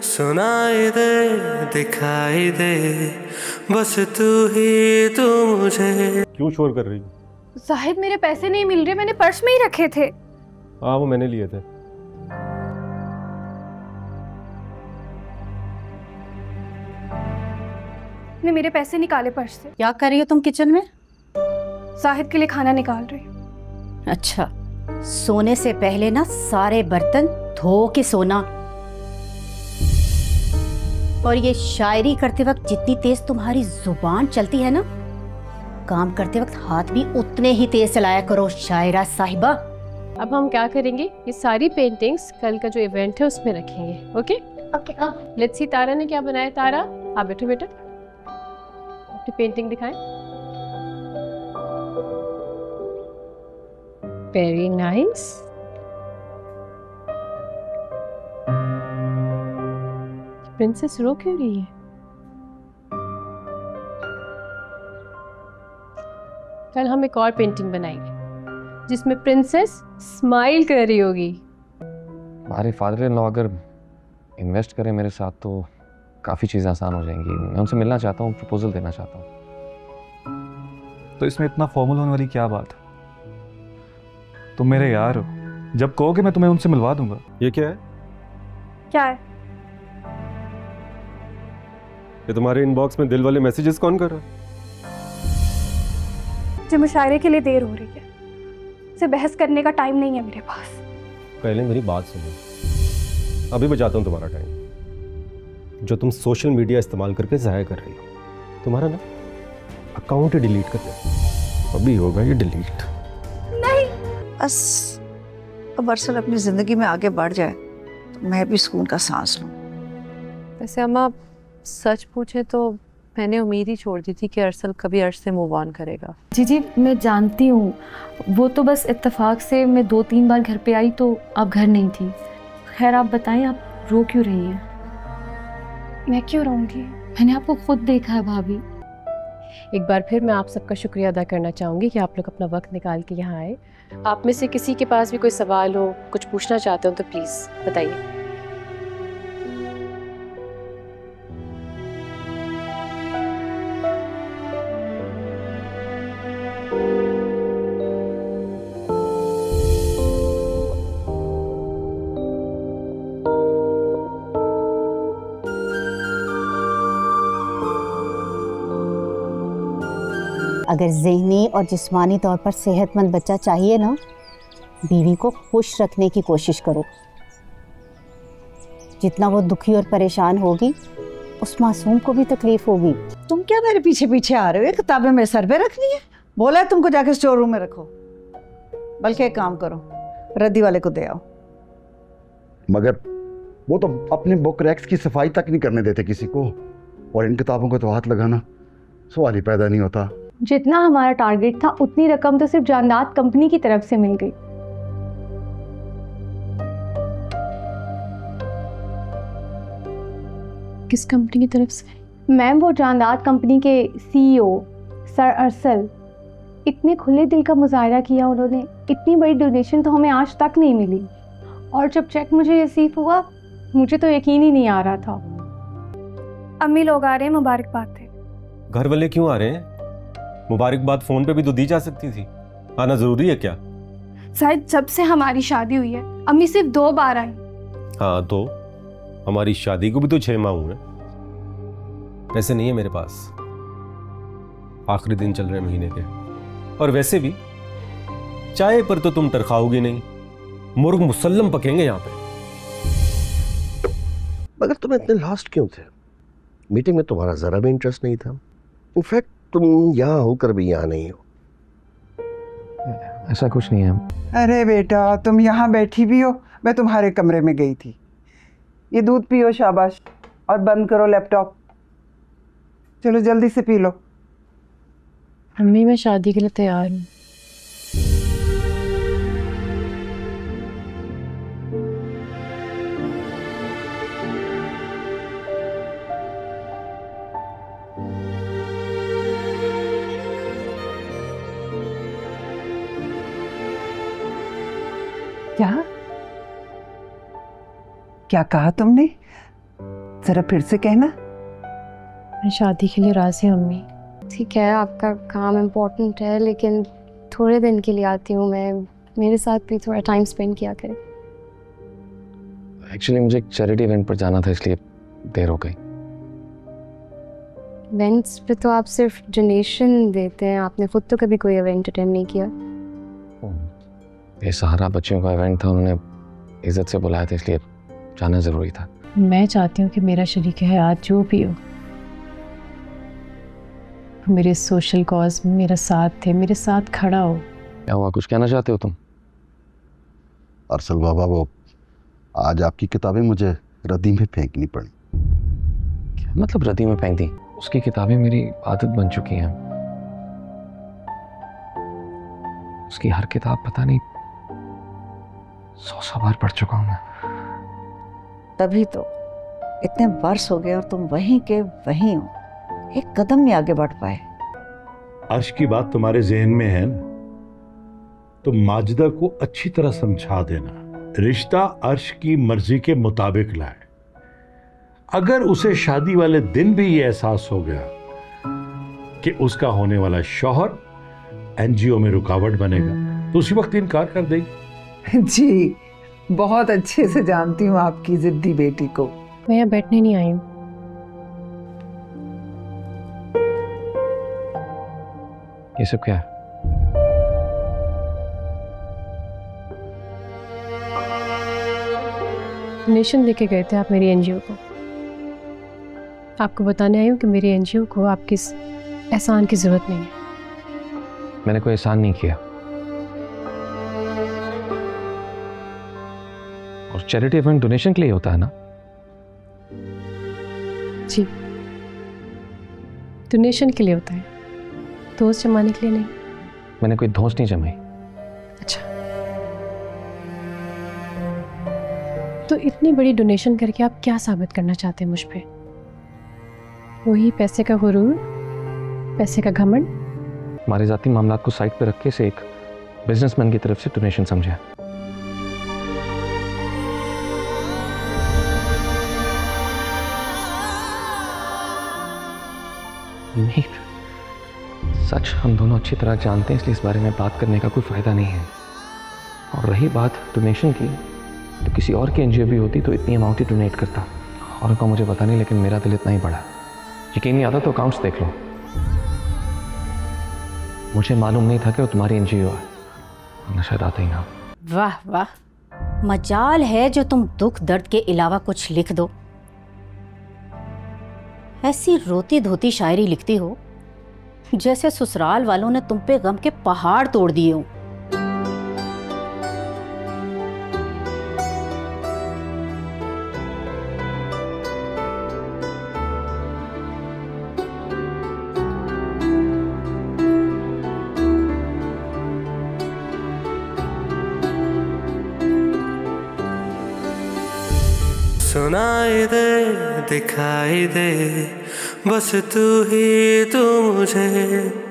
सुनाई दे दिखाई दे बस तू ही तू मुझे। क्यों शोर कर रही? साहिब मेरे पैसे नहीं मिल रहे, मैंने पर्स में ही रखे थे। हाँ वो मैंने लिए थे। ने मेरे पैसे निकाले पर्स से। क्या कर रही हो तुम किचन में? साहिब के लिए खाना निकाल रही। अच्छा, सोने से पहले ना सारे बर्तन धो के सोना। और ये शायरी करते वक्त जितनी तेज तुम्हारी जुबान चलती है ना, काम करते वक्त हाथ भी उतने ही तेज चलाया करो शायरा साहिबा। अब हम क्या करेंगे, ये सारी पेंटिंग्स कल का जो इवेंट है उसमें रखेंगे। Okay okay. लेट्स सी तारा ने क्या बनाया। तारा आप बैठो बेटा, अपनी पेंटिंग दिखाएं। Very nice. प्रिंसेस रो क्यों रही है? कल हम एक और पेंटिंग बनाएंगे जिसमें प्रिंसेस स्माइल कर रही होगी। हमारे फादर इन लॉ अगर इन्वेस्ट करें मेरे साथ तो काफ़ी चीज़ें आसान हो जाएंगी। मैं उनसे मिलना चाहता हूँ, प्रपोजल देना चाहता हूँ। तो इसमें इतना फॉर्मल होने वाली क्या बात है? तुम मेरे यार हो, जब कहोगे मैं तुम्हें उनसे मिलवा दूंगा। ये क्या है? क्या है? ये तुम्हारे इनबॉक्स में दिल वाले मैसेजेस कौन कर रहा है? जो मुशायरे के लिए देर हो रही है, से बहस करने का टाइम नहीं है मेरे पास। पहले मेरी बात सुनो, अभी बचाता हूँ तुम्हारा टाइम। जो तुम सोशल मीडिया इस्तेमाल करके ज़ाया कर रही हो, तुम्हारा ना अकाउंट ही डिलीट कर दे। अभी होगा ये डिलीट। नहीं, बस अब अरसल अपनी ज़िंदगी में आगे बढ़ जाए तो मैं भी सुकून का सांस लूँ। वैसे अम्मा सच पूछे तो मैंने उम्मीद ही छोड़ दी थी कि अरसल कभी अर्श से मूव ऑन करेगा। जी मैं जानती हूँ, वो तो बस इत्तेफाक से मैं 2-3 बार घर पे आई तो आप घर नहीं थी। खैर आप बताएं, आप रो क्यों रही हैं? मैं क्यों रोऊंगी? मैंने आपको खुद देखा है भाभी। एक बार फिर मैं आप सबका शुक्रिया अदा करना चाहूँगी कि आप लोग अपना वक्त निकाल के यहाँ आए। आप में से किसी के पास भी कोई सवाल हो, कुछ पूछना चाहते हो तो प्लीज़ बताइए। अगर ज़हनी और जिस्मानी तौर पर सेहतमंद बच्चा चाहिए ना, बीवी को खुश रखने की कोशिश करो। जितना वो दुखी और परेशान होगी, उस मासूम को भी तकलीफ होगी। तुम क्या मेरे पीछे पीछे आ रहे हो? ये किताबें मेरे सर पे रखनी है? बोला है तुमको जाके स्टोर रूम में रखो। बल्कि एक काम करो, रद्दी वाले को दे आओ। मगर वो तो अपने बुक रैक्स की सफाई तक नहीं करने देते किसी को, और इन किताबों को तो हाथ लगाना सवाल ही पैदा नहीं होता। जितना हमारा टारगेट था उतनी रकम तो सिर्फ जायदाद कंपनी की तरफ से मिल गई। किस कंपनी की तरफ से? मैम, वो जायदाद कंपनी के सीईओ सर अरसल, इतने खुले दिल का मुजाहरा किया उन्होंने। इतनी बड़ी डोनेशन तो हमें आज तक नहीं मिली। और जब चेक मुझे रिसीव हुआ, मुझे तो यकीन ही नहीं आ रहा था। अम्मी लोग आ रहे हैं, मुबारकबाद थे। घर वाले क्यों आ रहे हैं? मुबारकबाद फोन पे भी तो दी जा सकती थी। आना जरूरी है क्या? शायद जब से हमारी शादी हुई है, अम्मी सिर्फ 2 बार आई। हाँ तो हमारी शादी को भी तो 6 माह हुए। पैसे नहीं है मेरे पास, आखिरी दिन चल रहे महीने के। और वैसे भी चाय पर तो तुम तरखाओगी नहीं, मुर्ग मुसल्लम पकेंगे यहाँ पे। मगर तुम इतने लास्ट क्यों थे? मीटिंग में तुम्हारा जरा भी इंटरेस्ट नहीं था। इनफैक्ट तुम यहाँ होकर भी यहाँ नहीं हो। ऐसा कुछ नहीं है। अरे बेटा, तुम यहाँ बैठी भी हो, मैं तुम्हारे कमरे में गई थी। ये दूध पियो शाबाश, और बंद करो लैपटॉप। चलो जल्दी से पी लो। अम्मी मैं शादी के लिए तैयार हूँ। क्या क्या कहा तुमने? जरा फिर से कहना। मैं शादी के लिए राजी हूँ अम्मी। ठीक है, आपका काम इम्पोर्टेंट है, लेकिन थोड़े दिन के लिए आती हूँ मैं, मेरे साथ भी थोड़ा टाइम स्पेंड किया करें। एक्चुअली मुझे एक चैरिटी इवेंट पर जाना था, इसलिए देर हो गई। इवेंट्स पे तो आप सिर्फ डोनेशन देते हैं, आपने खुद तो कभी कोई इवेंट अटेंड नहीं किया। ये सहारा बच्चियों का इवेंट था, उन्होंने इज्जत से बुलाया था, इसलिए जाना ज़रूरी था। मैं चाहती हूँ कि मेरा शरीक हयात जो भी हो, मेरे सोशल कॉज में मेरा साथ थे, मेरे साथ खड़ा हो। क्या हुआ, कुछ कहना चाहते हो तुम? अरसल बाबा, वो आज आपकी किताबें मुझे रद्दी में फेंकनी पड़ी। क्या मतलब रद्दी में फेंक दी? उसकी किताबें मेरी आदत बन चुकी हैं। उसकी हर किताब पता नहीं 100 बार पढ़ चुका हूं मैं। तभी तो इतने वर्ष हो गए और तुम वहीं के वहीं हो, एक कदम नहीं आगे बढ़ पाए। अर्श की बात तुम्हारे जहन में है ना, तो माजिदा को अच्छी तरह समझा देना, रिश्ता अर्श की मर्जी के मुताबिक लाए। अगर उसे शादी वाले दिन भी ये एहसास हो गया कि उसका होने वाला शौहर एनजीओ में रुकावट बनेगा, तो उसी वक्त इनकार कर देगी। जी, बहुत अच्छे से जानती हूँ आपकी जिद्दी बेटी को। मैं यहाँ बैठने नहीं आई हूँ। ये सब क्या है? डोनेशन देके गए थे आप मेरी एनजीओ को। आपको बताने आई हूँ कि मेरी एनजीओ को आपकी इस एहसान की जरूरत नहीं है। मैंने कोई एहसान नहीं किया। और चैरिटी इवेंट डोनेशन के लिए होता है ना? जी, डोनेशन के लिए होता है, दोस्त जमाने के लिए नहीं। मैंने कोई धौंस नहीं जमाई। अच्छा, तो इतनी बड़ी डोनेशन करके आप क्या साबित करना चाहते हैं मुझ पे? वही पैसे का गुरूर, पैसे का घमंड? हमारे जाती मामलात को साइड पे रख के इसे एक बिजनेसमैन की तरफ से डोनेशन समझा। नहीं, सच हम दोनों अच्छी तरह जानते हैं, इसलिए इस बारे में बात करने का कोई फायदा नहीं है। और रही बात डोनेशन की, तो किसी और की एनजीओ भी होती तो इतनी अमाउंट ही डोनेट करता। और का मुझे पता नहीं, लेकिन मेरा दिल इतना ही बड़ा। यकीन नहीं आता तो अकाउंट्स देख लो। मुझे मालूम नहीं था कि वो तुम्हारी एनजीओ है, वरना शायद आता ही ना। वाह वाह, मजाल है जो तुम दुख दर्द के अलावा कुछ लिख दो। ऐसी रोती धोती शायरी लिखती हो जैसे ससुराल वालों ने तुम पे गम के पहाड़ तोड़ दिए हो। सुनाई दे, दिखाई दे, बस तू ही तू मुझे।